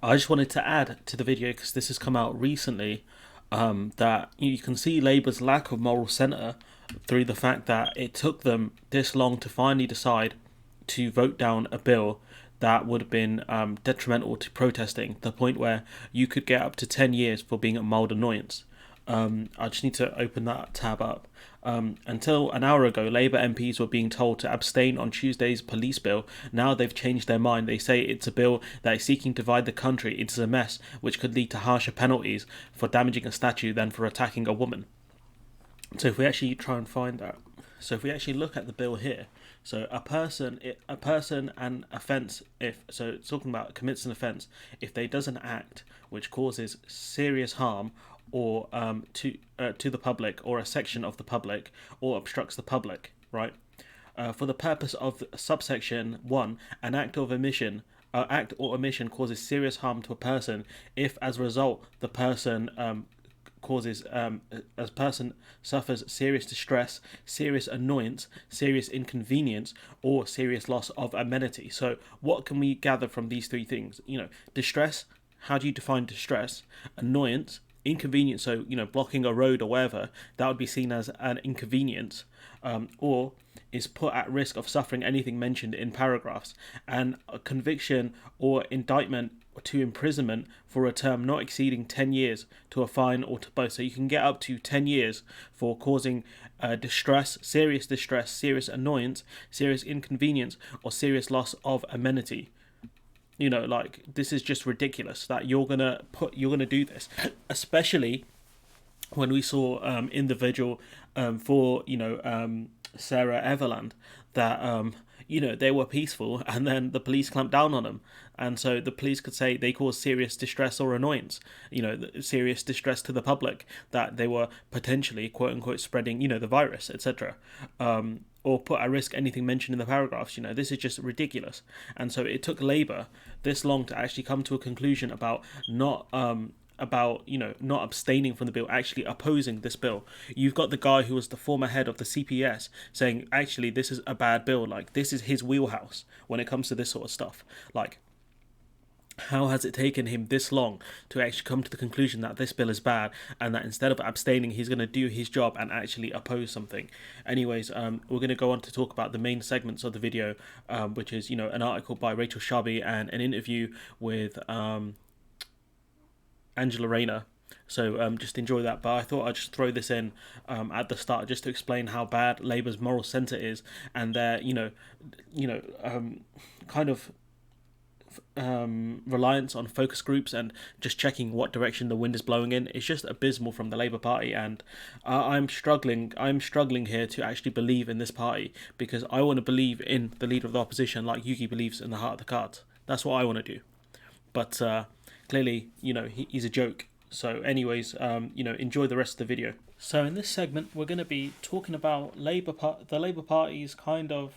I just wanted to add to the video because this has come out recently that you can see Labour's lack of moral centre through the fact that it took them this long to finally decide to vote down a bill that would have been detrimental to protesting, to the point where you could get up to 10 years for being a mild annoyance. I just need to open that tab up. Until an hour ago, Labour MPs were being told to abstain on Tuesday's police bill. Now they've changed their mind. They say it's a bill that is seeking to divide the country into a mess, which could lead to harsher penalties for damaging a statue than for attacking a woman. So if we actually try and find that, so if we actually look at the bill here, so a person and offence, if so, it's talking about commits an offence if they does an act which causes serious harm or to the public or a section of the public or obstructs the public, right? For the purpose of subsection 1, an act or omission causes serious harm to a person if, as a result, the person causes as person suffers serious distress, serious annoyance, serious inconvenience, or serious loss of amenity. So, what can we gather from these three things? Distress. How do you define distress? Annoyance, inconvenience. So, blocking a road or whatever, that would be seen as an inconvenience, or is put at risk of suffering anything mentioned in paragraphs, and a conviction or indictment to imprisonment for a term not exceeding 10 years to a fine or to both. So you can get up to 10 years for causing distress, serious annoyance, serious inconvenience, or serious loss of amenity. Like, this is just ridiculous that you're gonna do this, especially when we saw in the vigil for Sarah Everland that they were peaceful, and then the police clamped down on them, and so the police could say they caused serious distress or annoyance, serious distress to the public, that they were potentially quote unquote spreading the virus, etc. Or put at risk anything mentioned in the paragraphs. This is just ridiculous, and so it took Labour this long to actually come to a conclusion about not abstaining from the bill, actually opposing this bill. You've got the guy who was the former head of the CPS saying, actually, this is a bad bill. Like, this is his wheelhouse when it comes to this sort of stuff. Like, how has it taken him this long to actually come to the conclusion that this bill is bad, and that instead of abstaining, he's going to do his job and actually oppose something? Anyways, we're going to go on to talk about the main segments of the video, which is, an article by Rachel Sharby and an interview with Angela Rayner. So just enjoy that. But I thought I'd just throw this in at the start just to explain how bad Labour's moral centre is, and their kind of reliance on focus groups and just checking what direction the wind is blowing in. It's just abysmal from the Labour Party, and I'm struggling here to actually believe in this party, because I want to believe in the leader of the opposition like Yuki believes in the heart of the cards. That's what I want to do. But clearly, he's a joke. So anyways, enjoy the rest of the video. So in this segment, we're going to be talking about the Labour Party's kind of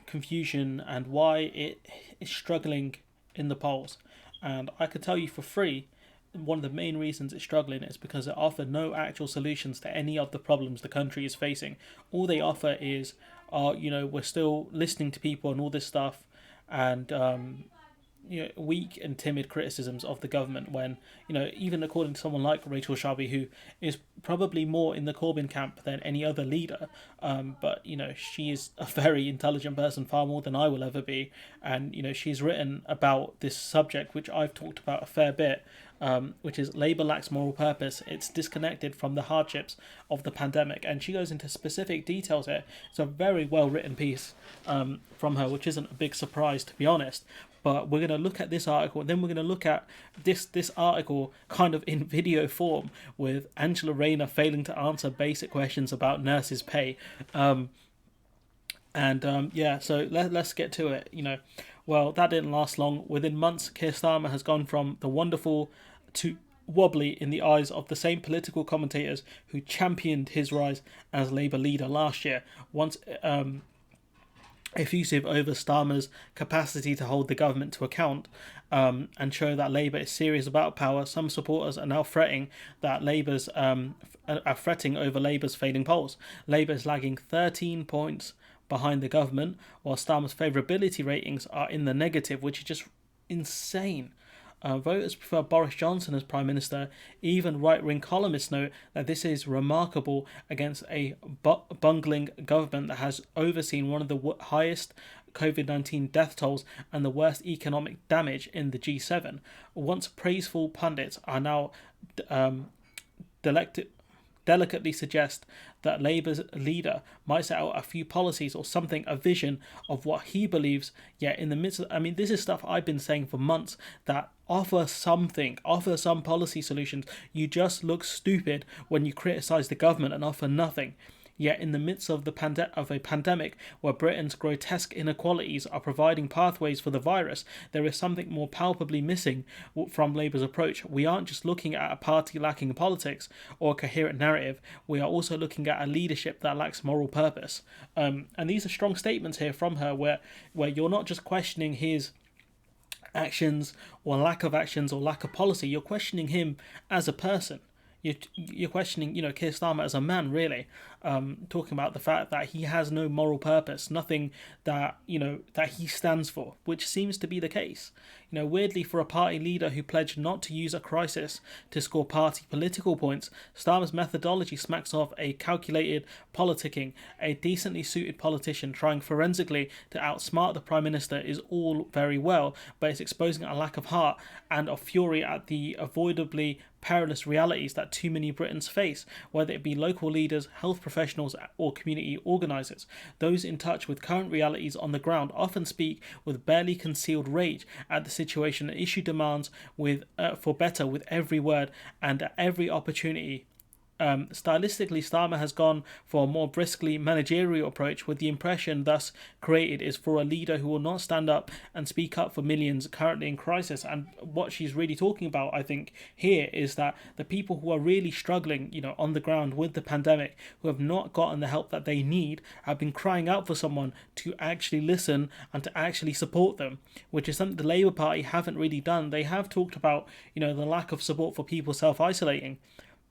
confusion and why it is struggling in the polls. And I can tell you for free, one of the main reasons it's struggling is because it offers no actual solutions to any of the problems the country is facing. All they offer is, we're still listening to people and all this stuff, and weak and timid criticisms of the government, when even according to someone like Rachel Sharby, who is probably more in the Corbyn camp than any other leader, but she is a very intelligent person, far more than I will ever be, and she's written about this subject which I've talked about a fair bit, which is Labour lacks moral purpose. It's disconnected from the hardships of the pandemic, and she goes into specific details here. It's a very well written piece from her, which isn't a big surprise, to be honest. But we're going to look at this article, and then we're going to look at this article kind of in video form, with Angela Rayner failing to answer basic questions about nurses' pay. So let's get to it. Well, that didn't last long. Within months, Keir Starmer has gone from the wonderful to wobbly in the eyes of the same political commentators who championed his rise as Labour leader last year. Once effusive over Starmer's capacity to hold the government to account and show that Labour is serious about power, some supporters are now fretting that are fretting over Labour's failing polls. Labour is lagging 13 points behind the government, while Starmer's favourability ratings are in the negative, which is just insane. Voters prefer Boris Johnson as Prime Minister. Even right-wing columnists note that this is remarkable against a bungling government that has overseen one of the highest COVID-19 death tolls and the worst economic damage in the G7. Once praiseful pundits are now delicately suggest that Labour's leader might set out a few policies or something, a vision of what he believes. Yet in the midst of, this is stuff I've been saying for months, that offer something, offer some policy solutions. You just look stupid when you criticise the government and offer nothing. Yet in the midst of a pandemic where Britain's grotesque inequalities are providing pathways for the virus, there is something more palpably missing from Labour's approach. We aren't just looking at a party lacking politics or a coherent narrative, we are also looking at a leadership that lacks moral purpose. And these are strong statements here from her where you're not just questioning his actions or lack of actions or lack of policy, you're questioning him as a person. You're questioning, Keir Starmer as a man, really, talking about the fact that he has no moral purpose, nothing that, that he stands for, which seems to be the case. Weirdly, for a party leader who pledged not to use a crisis to score party political points, Starmer's methodology smacks of a calculated politicking. A decently suited politician trying forensically to outsmart the Prime Minister is all very well, but it's exposing a lack of heart and of fury at the avoidably perilous realities that too many Britons face, whether it be local leaders, health professionals, or community organisers. Those in touch with current realities on the ground often speak with barely concealed rage at the situation an issue demands for better with every word and at every opportunity. Stylistically, Starmer has gone for a more briskly managerial approach, with the impression thus created is for a leader who will not stand up and speak up for millions currently in crisis. And what she's really talking about, I think, here is that the people who are really struggling, on the ground with the pandemic, who have not gotten the help that they need, have been crying out for someone to actually listen and to actually support them, which is something the Labour Party haven't really done. They have talked about, the lack of support for people self-isolating.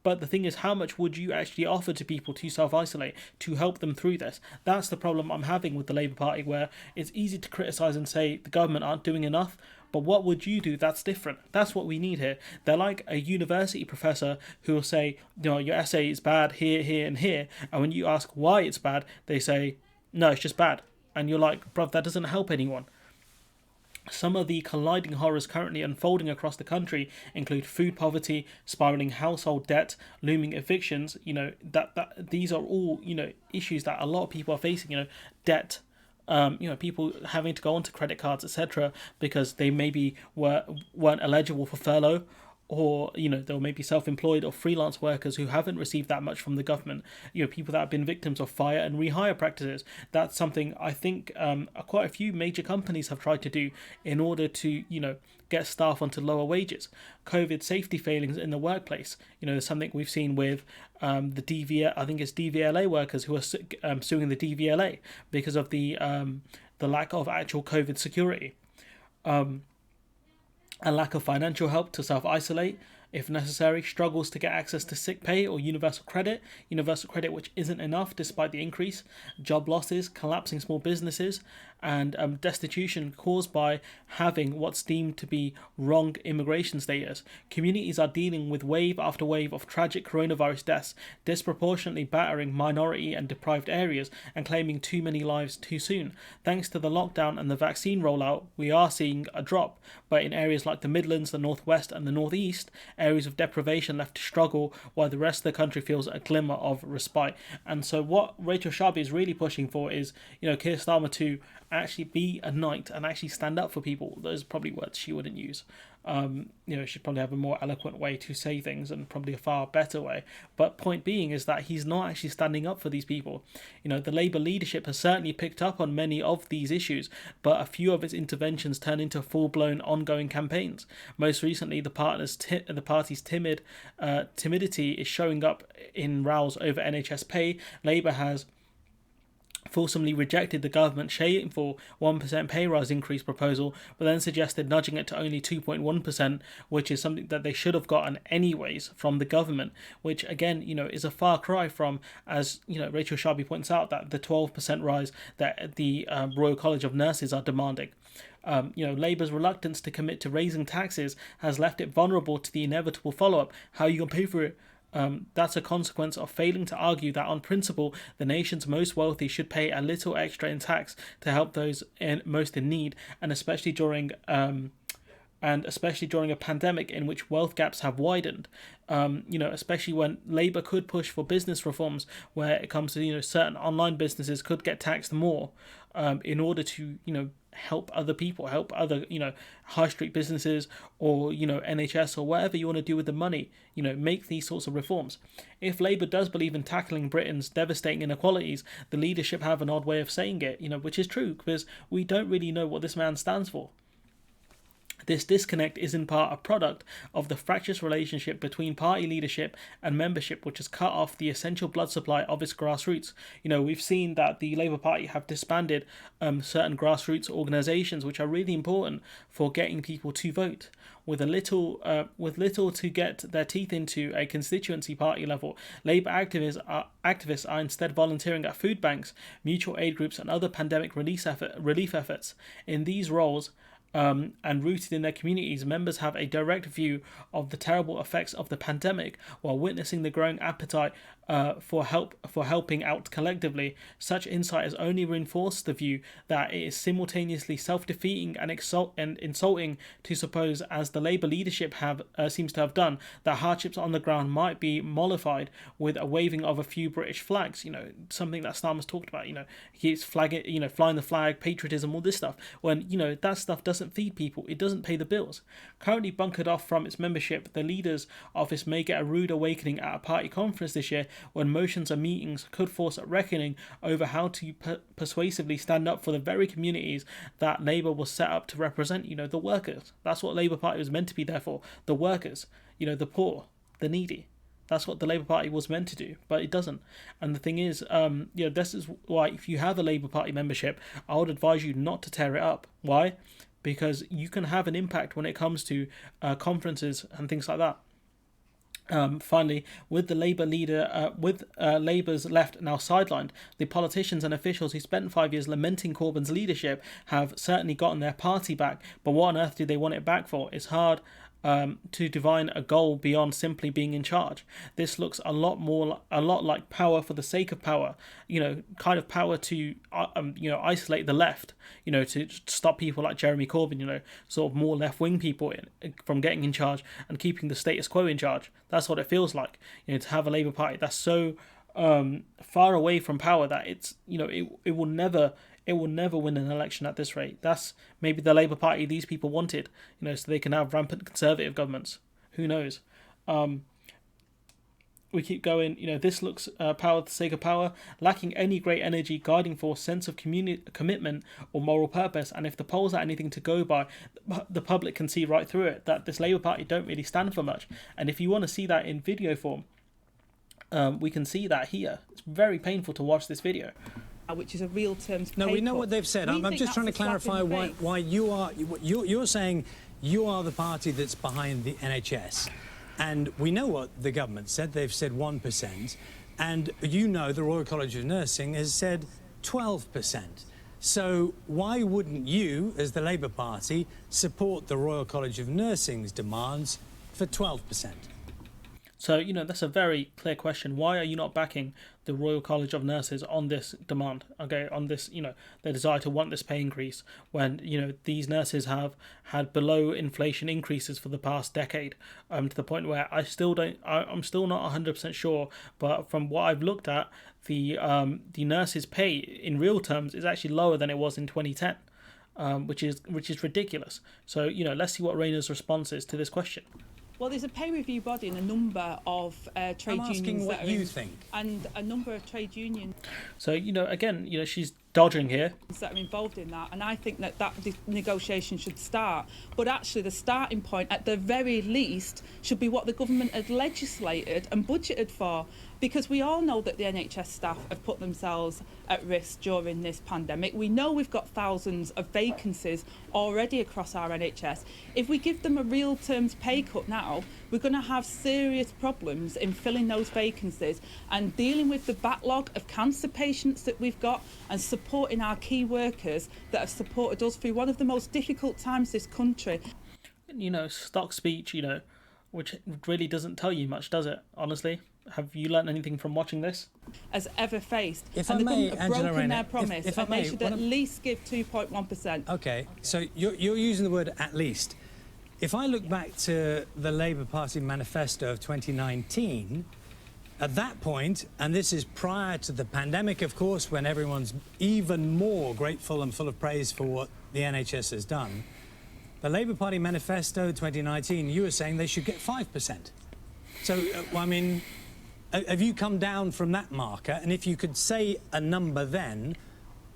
But the thing is, how much would you actually offer to people to self-isolate, to help them through this? That's the problem I'm having with the Labour Party, where it's easy to criticise and say the government aren't doing enough, but what would you do that's different? That's what we need here. They're like a university professor who will say, your essay is bad here, here, and here, and when you ask why it's bad, they say, no, it's just bad. And you're like, bruv, that doesn't help anyone. Some of the colliding horrors currently unfolding across the country include food poverty, spiraling household debt, looming evictions. That these are all issues that a lot of people are facing. Debt. People having to go onto credit cards, etc., because they maybe weren't eligible for furlough, or they were maybe self-employed or freelance workers who haven't received that much from the government. People that have been victims of fire and rehire practices. That's something I think quite a few major companies have tried to do in order to get staff onto lower wages. COVID safety failings in the workplace. Something we've seen with the I think it's DVLA workers who are suing the DVLA because of the lack of actual COVID security. A lack of financial help to self-isolate, if necessary, struggles to get access to sick pay or universal credit which isn't enough despite the increase, job losses, collapsing small businesses, and destitution caused by having what's deemed to be wrong immigration status. Communities are dealing with wave after wave of tragic coronavirus deaths, disproportionately battering minority and deprived areas and claiming too many lives too soon. Thanks to the lockdown and the vaccine rollout, we are seeing a drop, but in areas like the Midlands, the Northwest and the Northeast, areas of deprivation left to struggle, while the rest of the country feels a glimmer of respite. And so what Rachel Sharby is really pushing for is, Keir Starmer to actually be a knight and actually stand up for people. Those are probably words she wouldn't use. She'd probably have a more eloquent way to say things and probably a far better way. But point being is that he's not actually standing up for these people. The Labour leadership has certainly picked up on many of these issues, but a few of its interventions turn into full-blown ongoing campaigns. Most recently, the party's timidity is showing up in rows over NHS pay. Labour has forcibly rejected the government's shameful 1% pay rise increase proposal, but then suggested nudging it to only 2.1%, which is something that they should have gotten anyways from the government, which again, is a far cry from, as Rachel Sharby points out, that the 12% rise that the Royal College of Nurses are demanding. Labour's reluctance to commit to raising taxes has left it vulnerable to the inevitable follow-up. How are you going to pay for it? That's a consequence of failing to argue that on principle, the nation's most wealthy should pay a little extra in tax to help those most in need, and especially during a pandemic in which wealth gaps have widened. Especially when Labour could push for business reforms where it comes to, certain online businesses could get taxed more in order to, help other people, help other, high street businesses or, NHS or whatever you want to do with the money, make these sorts of reforms. If Labour does believe in tackling Britain's devastating inequalities, the leadership have an odd way of saying it, which is true because we don't really know what this man stands for. This disconnect is in part a product of the fractious relationship between party leadership and membership, which has cut off the essential blood supply of its grassroots. We've seen that the Labour Party have disbanded certain grassroots organisations which are really important for getting people to vote. With little to get their teeth into a constituency party level, Labour activists are instead volunteering at food banks, mutual aid groups and other pandemic relief efforts. In these roles, and rooted in their communities, members have a direct view of the terrible effects of the pandemic while witnessing the growing appetite for helping out collectively. Such insight has only reinforced the view that it is simultaneously self-defeating and insulting to suppose, as the Labour leadership seems to have done, that hardships on the ground might be mollified with a waving of a few British flags. Something that Starmer's talked about. He's flagging, flying the flag, patriotism, all this stuff. When that stuff doesn't feed people, it doesn't pay the bills. Currently bunkered off from its membership, the leader's office may get a rude awakening at a party conference this year when motions and meetings could force a reckoning over how to persuasively stand up for the very communities that Labour was set up to represent, the workers. That's what Labour Party was meant to be there for, the workers, the poor, the needy. That's what the Labour Party was meant to do, but it doesn't. And the thing is, this is why if you have a Labour Party membership, I would advise you not to tear it up. Why? Because you can have an impact when it comes to conferences and things like that. Finally, with the Labour leader, Labour's left now sidelined, the politicians and officials who spent 5 years lamenting Corbyn's leadership have certainly gotten their party back. But what on earth do they want it back for? It's hard to divine a goal beyond simply being in charge. This looks a lot like power for the sake of power, kind of power to isolate the left, to stop people like Jeremy Corbyn, sort of more left-wing people from getting in charge and keeping the status quo in charge. That's what it feels like, to have a Labour Party that's so far away from power that it's, it will never win an election at this rate. That's maybe the Labour Party these people wanted, so they can have rampant Conservative governments. Who knows? We keep going. This looks power for the sake of power, lacking any great energy, guiding force, sense of commitment or moral purpose. And if the polls are anything to go by, the public can see right through it that this Labour Party don't really stand for much. And if you want to see that in video form, we can see that here. It's very painful to watch this video. Which is a real terms. No, we know what they've said. I'm just trying to clarify why you're saying you are the party that's behind the NHS, and we know what the government said. They've said 1%, and the Royal College of Nursing has said 12%. So why wouldn't you, as the Labour Party, support the Royal College of Nursing's demands for 12%? So, that's a very clear question. Why are you not backing the Royal College of Nurses on this demand? Okay, on this, their desire to want this pay increase when, these nurses have had below inflation increases for the past decade, to the point where I'm still not 100% sure, but from what I've looked at, the nurses' pay in real terms is actually lower than it was in 2010. Which is ridiculous. So, let's see what Rayner's response is to this question. Well, there's a pay review body and a number of trade unions. I'm asking what you think. And a number of trade unions. So, again, she's dodging here. That are involved in that, and I think that the negotiation should start. But actually, the starting point, at the very least, should be what the government had legislated and budgeted for. because we all know that the NHS staff have put themselves at risk during this pandemic. We know we've got thousands of vacancies already across our NHS. If we give them a real terms pay cut now, we're going to have serious problems in filling those vacancies and dealing with the backlog of cancer patients that we've got and supporting our key workers that have supported us through one of the most difficult times this country. You know, stock speech, you know, which really doesn't tell you much, does it? Honestly, have you learned anything from watching this? Has ever faced. If and I the may, government have Angela broken Rayner, their promise, if I and may, they should one at of- least give 2.1%. Okay, so you're using the word at least. If I look back to the Labour Party manifesto of 2019, at that point, and this is prior to the pandemic, of course, when everyone's even more grateful and full of praise for what the NHS has done, the Labour Party manifesto 2019, you were saying they should get 5%. So, I mean, have you come down from that marker? And if you could say a number then,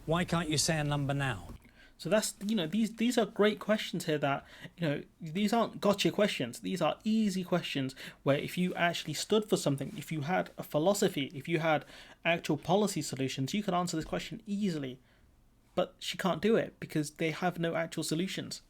why can't you say a number now? So that's, you know, these are great questions here that, you know, these aren't gotcha questions. These are easy questions where if you actually stood for something, if you had a philosophy, if you had actual policy solutions, you could answer this question easily. But she can't do it because they have no actual solutions.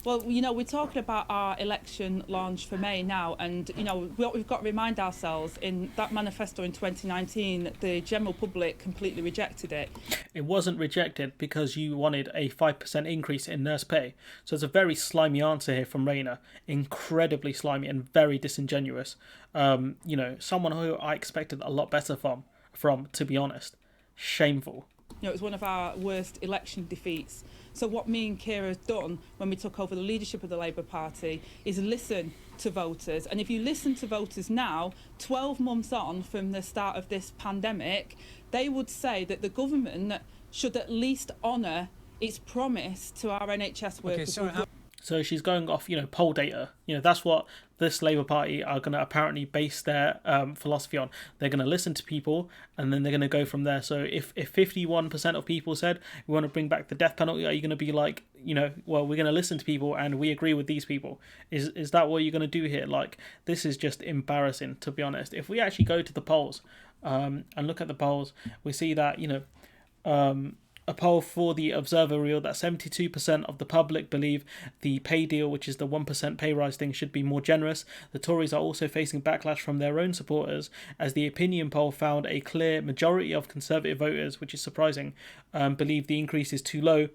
Well, you know, we're talking about our election launch for May now, and, you know, what we've got to remind ourselves, in that manifesto in 2019, the general public completely rejected it. It wasn't rejected because you wanted a 5% increase in nurse pay. So it's a very slimy answer here from Rayner. Incredibly slimy and very disingenuous. You know, someone who I expected a lot better from, to be honest. Shameful. You know, it was one of our worst election defeats. So what me and Keir have done when we took over the leadership of the Labour Party is listen to voters. And if you listen to voters now, 12 months on from the start of this pandemic, they would say that the government should at least honour its promise to our NHS workers. Okay, So she's going off, you know, poll data. You know, that's what this Labour Party are going to apparently base their philosophy on. They're going to listen to people and then they're going to go from there. So if 51% of people said we want to bring back the death penalty, are you going to be like, you know, well, we're going to listen to people and we agree with these people? Is that what you're going to do here? Like, this is just embarrassing, to be honest. If we actually go to the polls and look at the polls, we see that, you know, a poll for the Observer revealed that 72% of the public believe the pay deal, which is the 1% pay rise thing, should be more generous. The Tories are also facing backlash from their own supporters, as the opinion poll found a clear majority of Conservative voters, which is surprising, believe the increase is too low.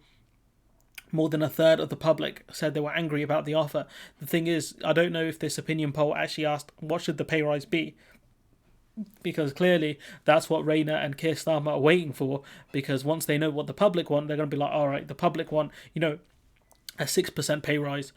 More than a third of the public said they were angry about the offer. The thing is, I don't know if this opinion poll actually asked what should the pay rise be, because clearly that's what Rayner and Keir Starmer are waiting for, because once they know what the public want, they're going to be like, all right, the public want, you know, a 6% pay rise,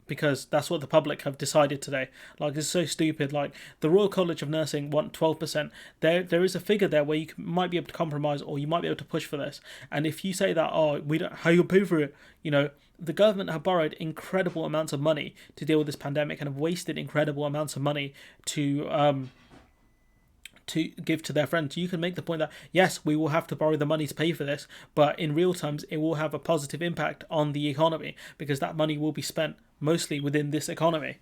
because that's what the public have decided today. Like, it's so stupid. Like, the Royal College of Nursing want 12%. There is a figure there where you might be able to compromise, or you might be able to push for this. And if you say that, oh, we don't, how you pay for it, you know, the government have borrowed incredible amounts of money to deal with this pandemic and have wasted incredible amounts of money to give to their friends. You can make the point that, yes, we will have to borrow the money to pay for this, but in real terms, it will have a positive impact on the economy, because that money will be spent mostly within this economy.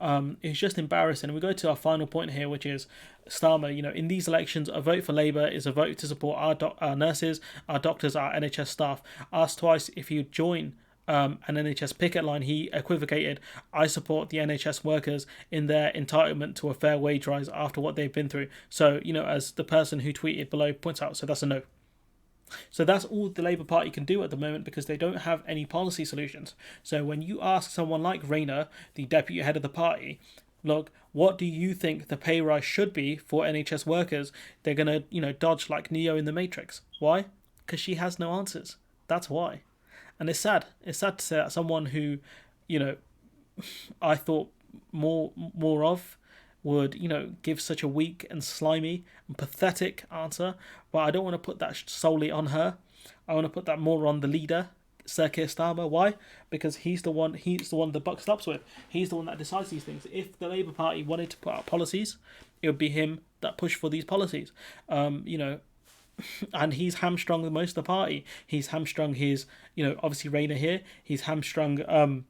It's just embarrassing. We go to our final point here, which is Starmer. You know, in these elections, a vote for Labour is a vote to support our nurses, our doctors, our NHS staff. Asked twice if he'd join an NHS picket line, he equivocated, I support the NHS workers in their entitlement to a fair wage rise after what they've been through. So, you know, as the person who tweeted below points out, so that's a no. So that's all the Labour Party can do at the moment, because they don't have any policy solutions. So when you ask someone like Rayner, the deputy head of the party, look, what do you think the pay rise should be for NHS workers? They're going to, you know, dodge like Neo in the Matrix. Why? Because she has no answers. That's why. And it's sad. It's sad to say that someone who, you know, I thought more of would, you know, give such a weak and slimy and pathetic answer. But I don't want to put that solely on her. I want to put that more on the leader, Sir Keir Starmer. Why? Because he's the one the buck stops with. He's the one that decides these things. If the Labour Party wanted to put out policies, it would be him that pushed for these policies. You know, and he's hamstrung most of the party. He's hamstrung his, you know, obviously Rayner here. He's hamstrung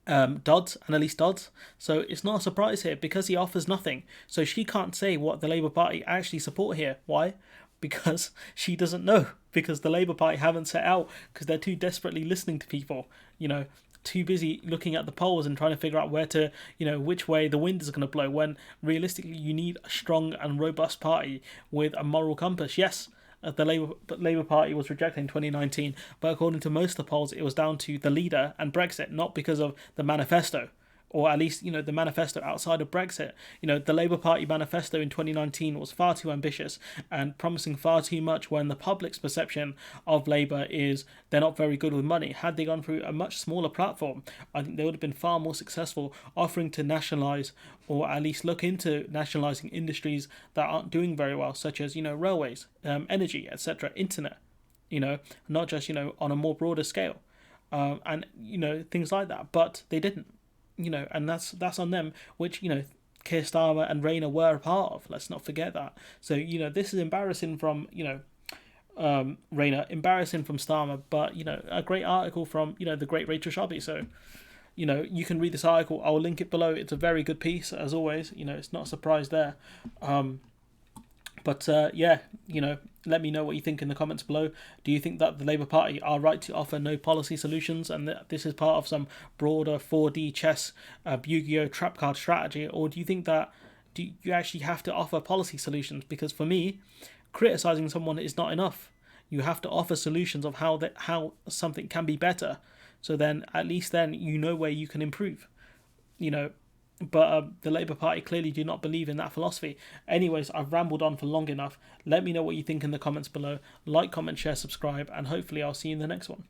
Dodds, Annalise Dodds. So it's not a surprise here because he offers nothing. So she can't say what the Labour Party actually support here. Why? Because she doesn't know. Because the Labour Party haven't set out, because they're too desperately listening to people. Too busy looking at the polls and trying to figure out where to, which way the wind is going to blow, when realistically you need a strong and robust party with a moral compass. Yes, the Labour Party was rejected in 2019, but according to most of the polls, it was down to the leader and Brexit, not because of the manifesto. Or at least, the manifesto outside of Brexit. The Labour Party manifesto in 2019 was far too ambitious and promising far too much, when the public's perception of Labour is they're not very good with money. Had they gone through a much smaller platform, I think they would have been far more successful, offering to nationalise, or at least look into nationalising industries that aren't doing very well, such as, railways, energy, etc., internet, not just, on a more broader scale, and, things like that. But they didn't. And that's on them, which, Keir Starmer and Rayner were a part of. Let's not forget that. So, this is embarrassing from, Rayner, embarrassing from Starmer, but, a great article from, the great Rachel Sharby. So, you can read this article. I'll link it below. It's a very good piece, as always. It's not a surprise there. But let me know what you think in the comments below. Do you think that the Labour Party are right to offer no policy solutions, and that this is part of some broader 4D chess, Yu-Gi-Oh trap card strategy? Or do you think that you actually have to offer policy solutions? Because for me, criticising someone is not enough. You have to offer solutions of how something can be better. So then, at least then, where you can improve. But the Labour Party clearly do not believe in that philosophy. Anyways, I've rambled on for long enough. Let me know what you think in the comments below. Like, comment, share, subscribe, and hopefully I'll see you in the next one.